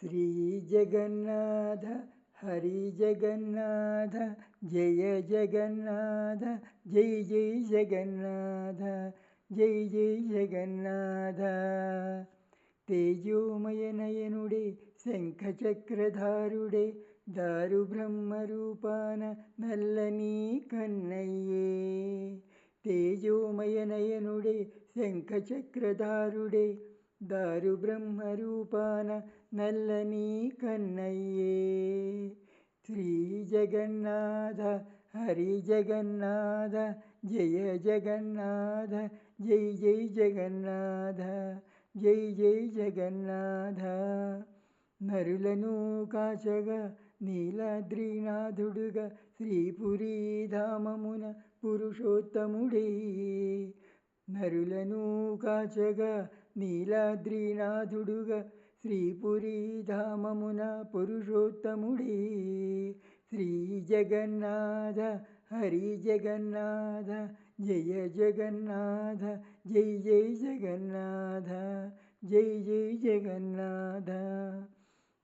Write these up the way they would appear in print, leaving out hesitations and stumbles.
శ్రీ జగన్నాథ హరి జగన్నాథ జయ జగన్నాథ జై జై జగన్నాథ జై జై జగన్నాథ. తేజోమయ నయనుడే శంఖచక్రధారుడే దారు బ్రహ్మరూపాన నల్లని కన్నయ్యే. తేజోమయ నయనుడే శంఖచక్రధారుడే దారు బ్రహ్మరూపాన నల్లని కన్నయ్యే. శ్రీ జగన్నాథ హరి జగన్నాథ జయ జగన్నాథ జై జై జగన్నాథ జై జై జగన్నాథ. నరులను కాచగా నీలాద్రినాథుడుగా శ్రీపురీ ధామమున పురుషోత్తముడే. నరులను కాచగా నీలాద్రినాథుడుగా శ్రీపురీ ధామమున పురుషోత్తముడే. శ్రీ జగన్నాథ హరి జగన్నాథ జయ జగన్నాథ జై జై జగన్నాథ జై జై జగన్నాథ.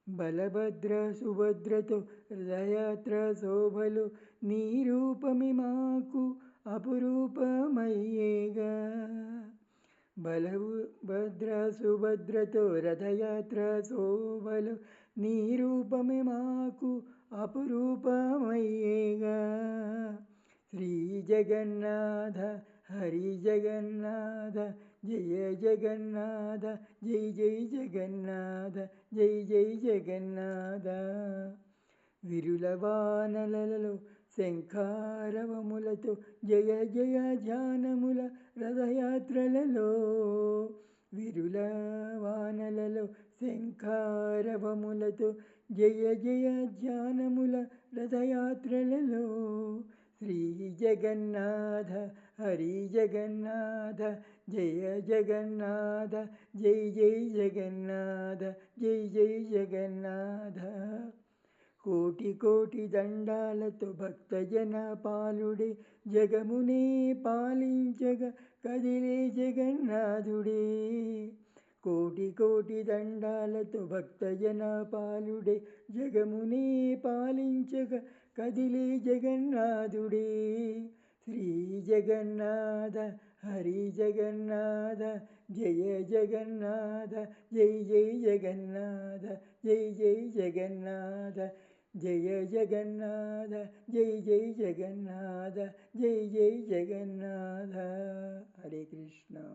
బలభద్ర సుభద్రతో రథయాత్ర శోభలు నీ రూపమి మాకు అపురూపమయ్యేగా. బలభద్ర సుభద్రతో రథయాత్ర శోభలు నీ రూపమి మాకు అపురూపమయ్యేగా. శ్రీ జగన్నాథ హరి జగన్నాథ జయ జగన్నాథ జై జై జగన్నాథ జై జై జగన్నాథ. విరుల వానలలో శంఖారవములతో జయ జయ ధ్యానముల రథయాత్రలలో. విరుల వానలలో శంఖారవములతో జయ జయ ధ్యానముల రథయాత్రలలో. శ్రీ జగన్నాథ హరి జగన్నాథ జయ జగన్నాథ జై జై జగన్నాథ జై జై జగన్నాథ. కోటి కోటి దండాలతో భక్తజన పాలుడే జగమునే పాలించగా కదిలే జగన్నాథుడే. కోటి కోటి దండాలతో భక్తజన పాలుడే జగమునే పాలించగా కదిలే జగన్నాథుడే. శ్రీ జగన్నాథ హరి జగన్నాథ జయ జగన్నాథ జై జై జగన్నాథ జై జై జగన్నాథ జయ జగన్నాథ జై జై జగన్నాథ జై జై జగన్నాథ. హరే కృష్ణ.